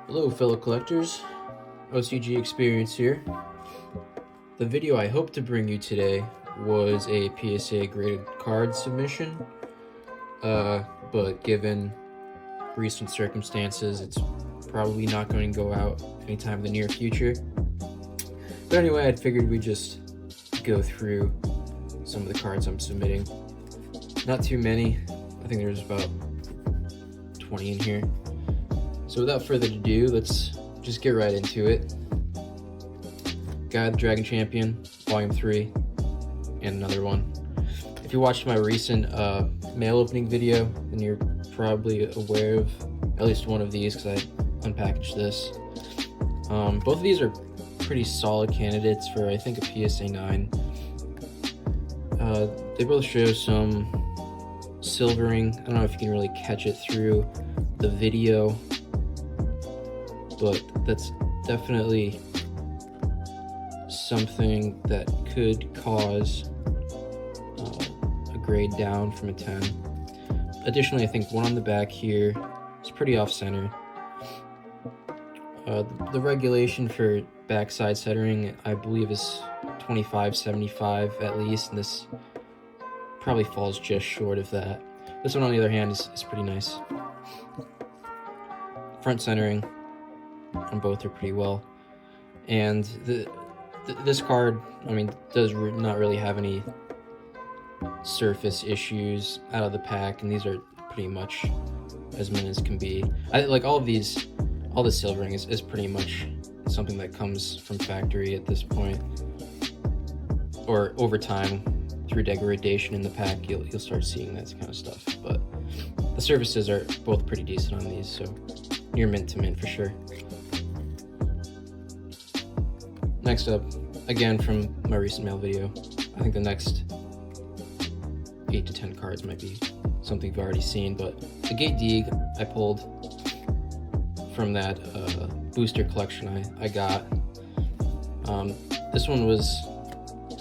Hello fellow collectors, OCG Experience here. The video I hope to bring you today was a PSA graded card submission, but given recent circumstances, it's probably not going to go out anytime in the near future. But anyway, I figured we'd just go through some of the cards I'm submitting. Not too many, I think there's about 20 in here. So without further ado, let's just get right into it. Guy the Dragon Champion, Volume 3, and another one. If you watched my recent mail opening video, then you're probably aware of at least one of these because I unpackaged this. Both of these are pretty solid candidates for, I think, a PSA 9. They both show some silvering. I don't know if you can really catch it through the video, but that's definitely something that could cause a grade down from a 10. Additionally, I think one on the back here is pretty off-center. The regulation for backside centering, I believe, is 25-75 at least, and this probably falls just short of that. This one, on the other hand, is pretty nice. Front centering on both are pretty well, and this card, I mean, does not really have any surface issues out of the pack, and these are pretty much as mint as can be. I like all the silvering is pretty much something that comes from factory at this point, or over time through degradation in the pack. You'll start seeing that kind of stuff, but the surfaces are both pretty decent on these, so near mint to mint for sure. Next up, again from my recent mail video, I think the next 8 to 10 cards might be something you've already seen, but the Gate Deeg I pulled from that booster collection I got. This one was,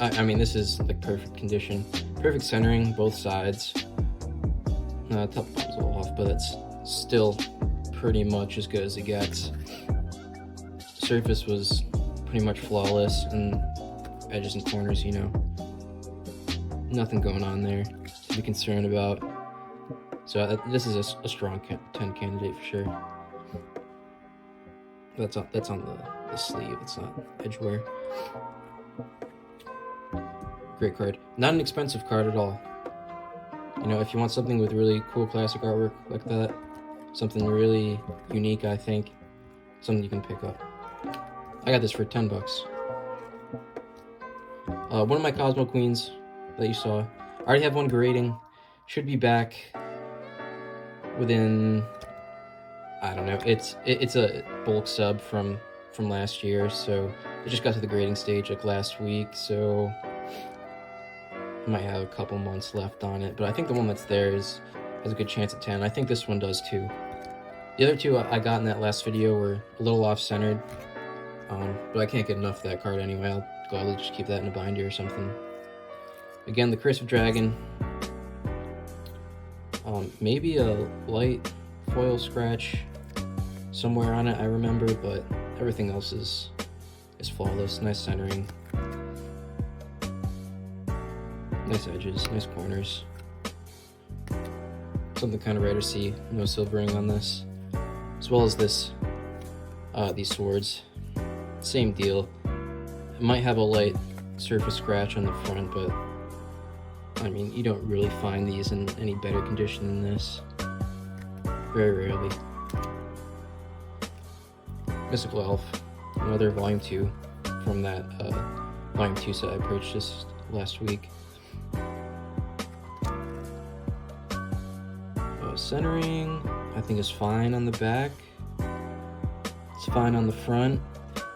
I mean, this is like perfect condition, perfect centering, both sides. Top bottom's a little off, but it's still pretty much as good as it gets. Surface was pretty much flawless, and edges and corners, you know, nothing going on there to be concerned about. So this is a strong 10 candidate for sure. That's on the sleeve, it's not edgeware. Great card. Not an expensive card at all. You know, if you want something with really cool classic artwork like that, something really unique, I think, something you can pick up. I got this for 10 bucks. One of my Cosmo Queens that you saw, I already have one grading. Should be back within, I don't know, it's a bulk sub from last year, so it just got to the grading stage like last week, so I might have a couple months left on it, but I think the one that's there has a good chance at 10. I think this one does too. The other two I got in that last video were a little off-centered, but I can't get enough of that card anyway. I'll gladly just keep that in a binder or something. Again, the Curse of Dragon. Maybe a light foil scratch somewhere on it, I remember, but everything else is flawless. Nice centering, nice edges, nice corners. Something kind of rare to see. No silvering on this, as well as this. These swords, same deal. It might have a light surface scratch on the front, but I mean, you don't really find these in any better condition than this. Very rarely. Mystical Elf, another Volume 2 from that Volume 2 set I purchased last week. Centering, I think, is fine on the back. It's fine on the front.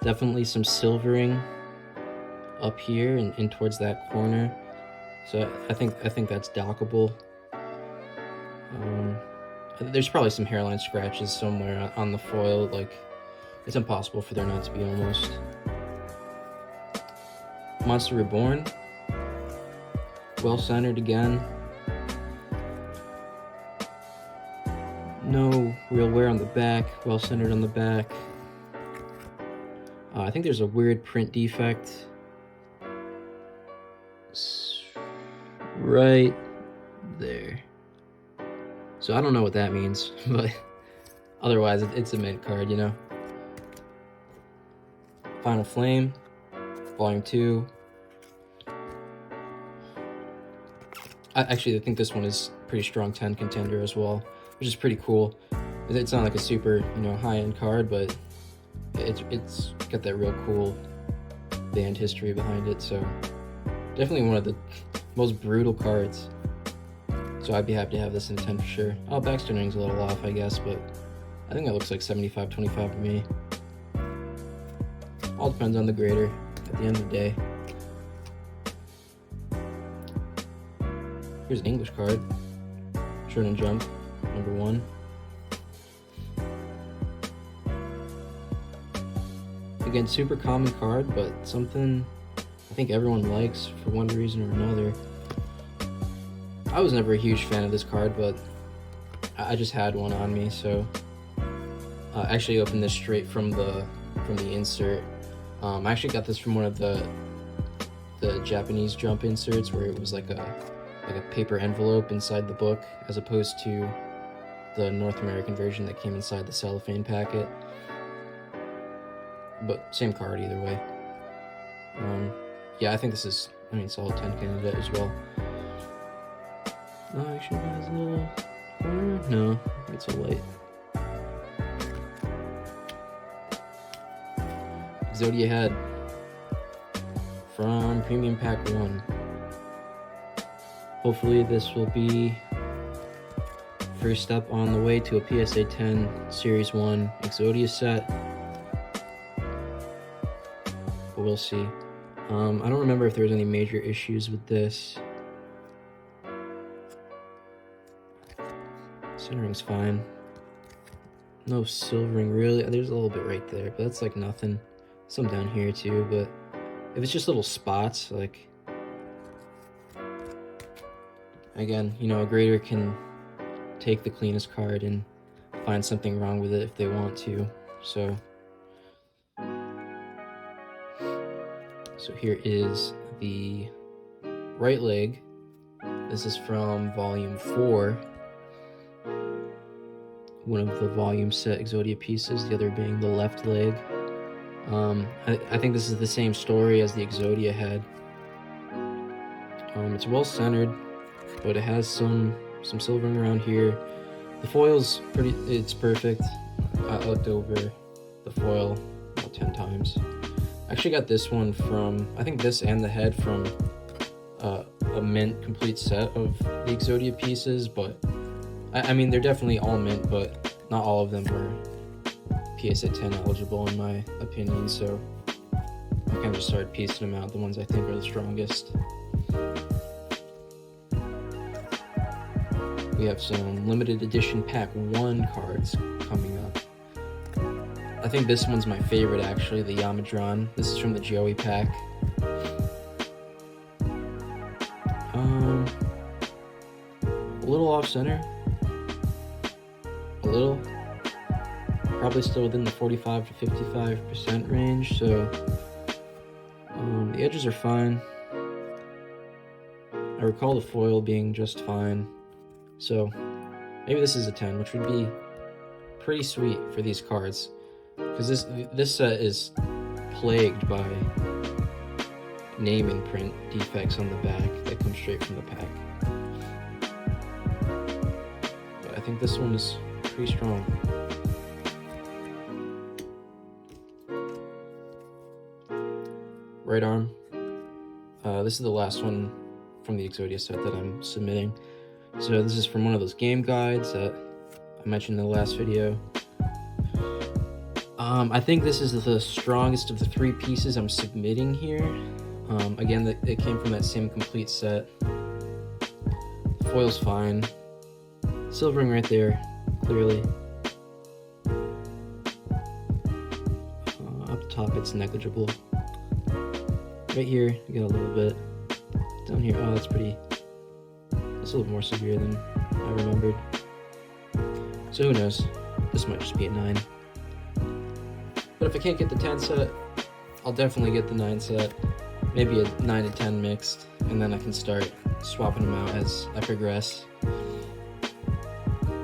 Definitely some silvering up here and towards that corner. So I think that's dockable. There's probably some hairline scratches somewhere on the foil. Like, it's impossible for there not to be almost. Monster Reborn, well centered again. No real wear on the back, well centered on the back. I think there's a weird print defect right there. So I don't know what that means, but otherwise it's a mint card, you know. Final Flame, Volume 2. I think this one is pretty strong 10 contender as well, which is pretty cool. It's not like a super, you know, high-end card, but it's got that real cool band history behind it, so definitely one of the most brutal cards. So I'd be happy to have this in 10 for sure. Oh, backstonering's a little off, I guess, but I think that looks like 75-25 to me. All depends on the grader at the end of the day. Here's an English card. Shonen Jump, number 1. Again, super common card, but something I think everyone likes for one reason or another. I was never a huge fan of this card, but I just had one on me, so I actually opened this straight from the insert. I actually got this from one of the Japanese Jump inserts, where it was like a paper envelope inside the book, as opposed to the North American version that came inside the cellophane packet. But same card either way. Yeah, I think this is, solid 10 candidate as well. Oh, actually has a little corner? No, it's a light. Exodia Head from Premium Pack 1. Hopefully this will be first step on the way to a PSA 10 Series 1 Exodia set. But we'll see. I don't remember if there was any major issues with this. Centering's fine. No silvering really. There's a little bit right there, but that's like nothing. Some down here too, but if it's just little spots, like, again, you know, a grader can take the cleanest card and find something wrong with it if they want to. So here is the right leg. This is from Volume 4. One of the volume set Exodia pieces, the other being the left leg. I think this is the same story as the Exodia Head. It's well centered, but it has some silvering around here. The foil's it's perfect. I looked over the foil about 10 times. I actually got this one from, I think this and the head from a mint complete set of the Exodia pieces, but I mean, they're definitely all mint, but not all of them were PSA 10 eligible in my opinion, so I kind of just started piecing them out, the ones I think are the strongest. We have some limited edition Pack 1 cards coming up. I think this one's my favorite actually, the Yamadron. This is from the Joey pack. A little off center. A little. Probably still within the 45 to 55% range, so the edges are fine. I recall the foil being just fine, so maybe this is a 10, which would be pretty sweet for these cards, because this set is plagued by name and print defects on the back that come straight from the pack. But I think this one is pretty strong. Right arm. This is the last one from the Exodia set that I'm submitting. So this is from one of those game guides that I mentioned in the last video. I think this is the strongest of the 3 pieces I'm submitting here. Again, it came from that same complete set. Foil's fine. Silvering right there, clearly. Up top, it's negligible. Right here, you got a little bit. Down here, oh, that's a little more severe than I remembered. So who knows? This might just be a 9. But if I can't get the 10 set, I'll definitely get the 9 set. Maybe a 9 to 10 mixed, and then I can start swapping them out as I progress.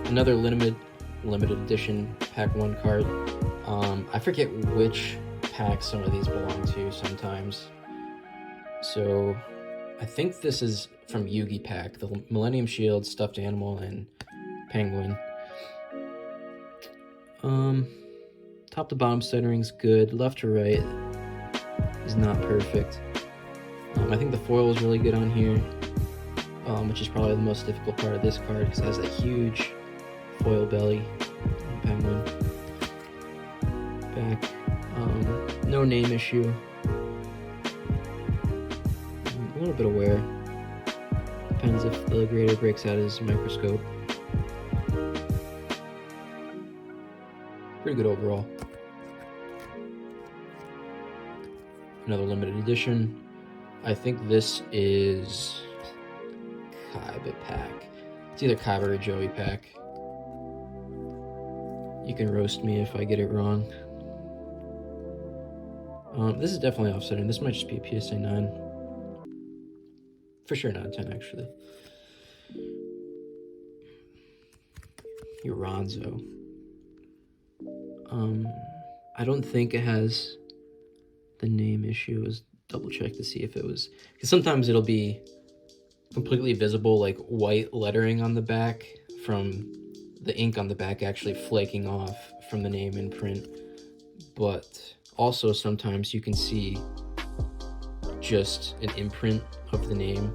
Another limited edition pack 1 card. I forget which pack some of these belong to sometimes. So I think this is from Yugi pack, the Millennium Shield, Stuffed Animal, and Penguin. Top to bottom centering's good. Left to right is not perfect. I think the foil is really good on here, which is probably the most difficult part of this card because it has that huge foil belly. Penguin. Back. No name issue. A little bit of wear. Depends if the grader breaks out his microscope. Pretty good overall. Another limited edition. I think this is Kaiba pack. It's either Kaiba or Joey pack. You can roast me if I get it wrong. This is definitely offsetting. This might just be a PSA 9. For sure not a 10, actually. Uranzo. I don't think it has the name issue. Let's double check to see if it was, because sometimes it'll be completely visible, like white lettering on the back from the ink on the back actually flaking off from the name in print. But also sometimes you can see just an imprint of the name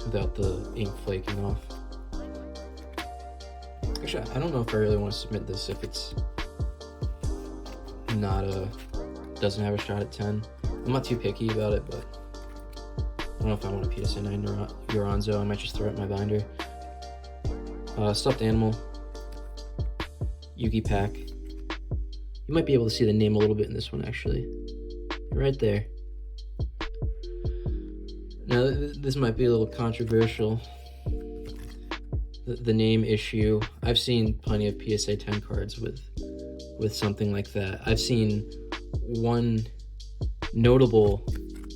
without the ink flaking off. Actually, I don't know if I really want to submit this if it's not doesn't have a shot at 10. I'm not too picky about it, but I don't know if I want a PSA 9 Uranzo. I might just throw it in my binder. Stuffed Animal, Yugi pack. You might be able to see the name a little bit in this one, actually. Right there. Now, this might be a little controversial. The name issue. I've seen plenty of PSA 10 cards with something like that. I've seen one notable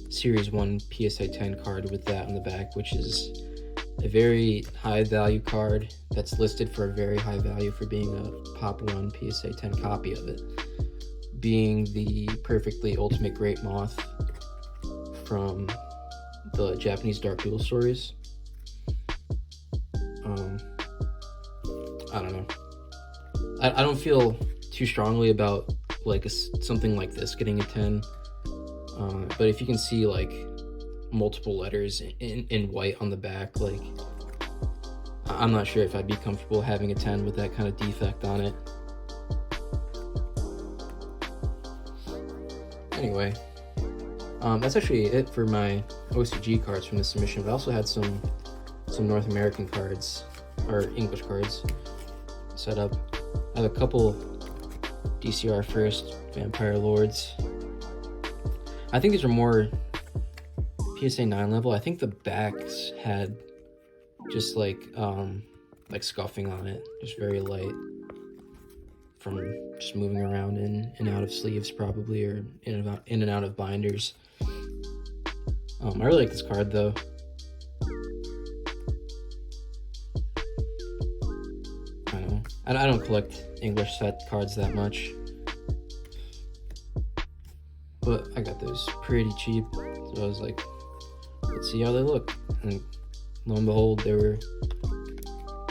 Series 1 PSA 10 card with that on the back, which is a very high value card that's listed for a very high value for being a Pop 1 PSA 10 copy of it, being the Perfectly Ultimate Great Moth from the Japanese Dark Duel stories. I don't know. I don't feel too strongly about like something like this getting a 10, but if you can see like multiple letters in white on the back, like I'm not sure if I'd be comfortable having a 10 with that kind of defect on it. Anyway, that's actually it for my OCG cards from the submission, but I also had some North American cards, or English cards, set up. I have a couple DCR First Vampire Lords. I think these are more PSA 9 level. I think the backs had just like scuffing on it, just very light from just moving around in and out of sleeves probably, or in and out of binders. I really like this card though. I don't collect English set cards that much, but I got those pretty cheap, so I was like, let's see how they look, and lo and behold, they were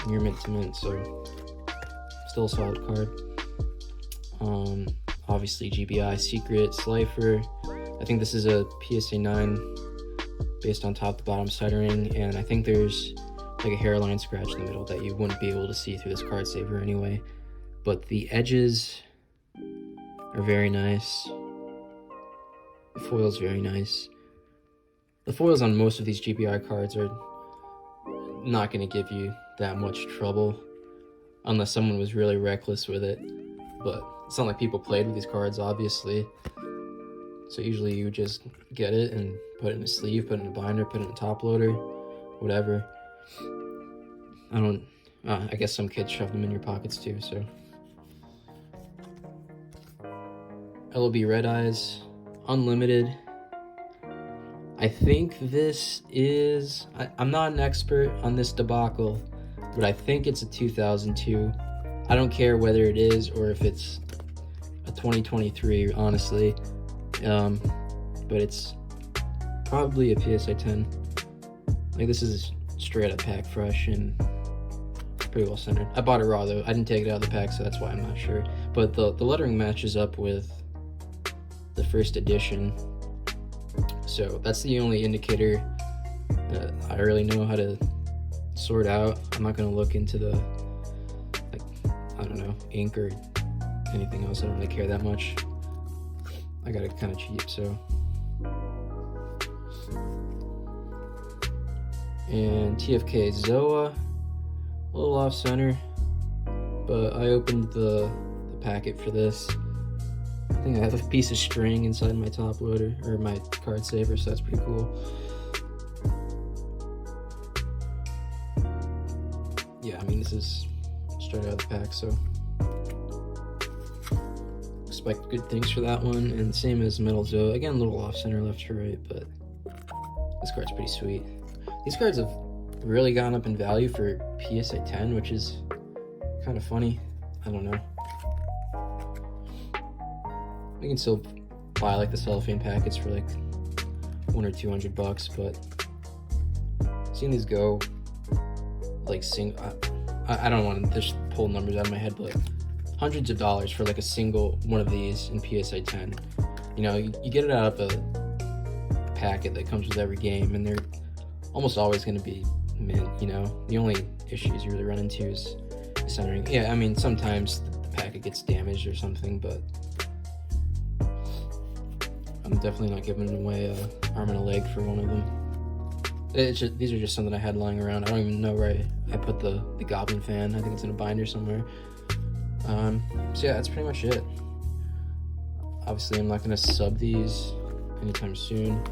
near mint to mint, so still a solid card. Obviously GBI Secret Slifer. I think this is a PSA 9 based on top to bottom centering, and I think there's like a hairline scratch in the middle that you wouldn't be able to see through this card saver anyway, but the edges are very nice. The foil's very nice. The foils on most of these GBI cards are not going to give you that much trouble unless someone was really reckless with it, but it's not like people played with these cards, obviously, so usually you just get it and put it in a sleeve, put it in a binder, put it in a top loader, whatever. I don't I guess some kids shove them in your pockets too, so. LOB Red Eyes, Unlimited. I think this is, I'm not an expert on this debacle, but I think it's a 2002. I don't care whether it is or if it's a 2023, honestly. But it's probably a PSA 10. Like, this is straight up pack fresh and pretty well centered. I bought it raw though. I didn't take it out of the pack, so that's why I'm not sure. But the lettering matches up with the first edition. So that's the only indicator that I really know how to sort out. I'm not gonna look into the, like, I don't know, ink or anything else. I don't really care that much. I got it kind of cheap, so. And TFK Zoa, a little off center, but I opened the packet for this. I think I have a piece of string inside my top loader, or my card saver, so that's pretty cool. Yeah, I mean, this is straight out of the pack, so expect good things for that one. And same as Metal Zoa, again, a little off center left to right, but this card's pretty sweet. These cards have really gone up in value for PSA 10, which is kind of funny. I don't know. You can still buy like the cellophane packets for like $100 or $200, but seeing these go like I don't want to just pull numbers out of my head, but like hundreds of dollars for like a single one of these in PSA 10. You know, you get it out of a packet that comes with every game, and they're almost always going to be mint. You know, the only issues you really run into is centering. Yeah, I mean, sometimes the packet gets damaged or something, but I'm definitely not giving away an arm and a leg for one of them. These are just something I had lying around. I don't even know where I put the Goblin Fan. I think it's in a binder somewhere. So yeah, that's pretty much it. Obviously, I'm not going to sub these anytime soon.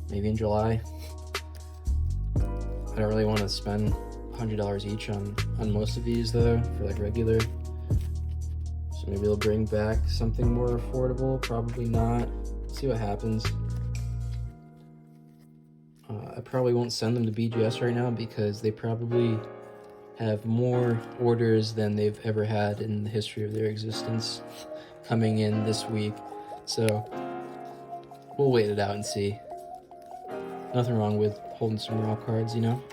Maybe in July. I don't really want to spend $100 each on most of these though, for like regular. So maybe they'll bring back something more affordable. Probably not. See what happens. I probably won't send them to BGS right now because they probably have more orders than they've ever had in the history of their existence coming in this week. So we'll wait it out and see. Nothing wrong with holding some raw cards, you know?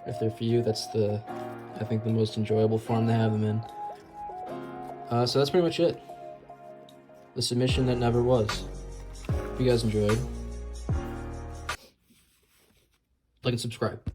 If they're for you, that's I think the most enjoyable form to have them in. So that's pretty much it. The submission that never was. If you guys enjoyed, like and subscribe.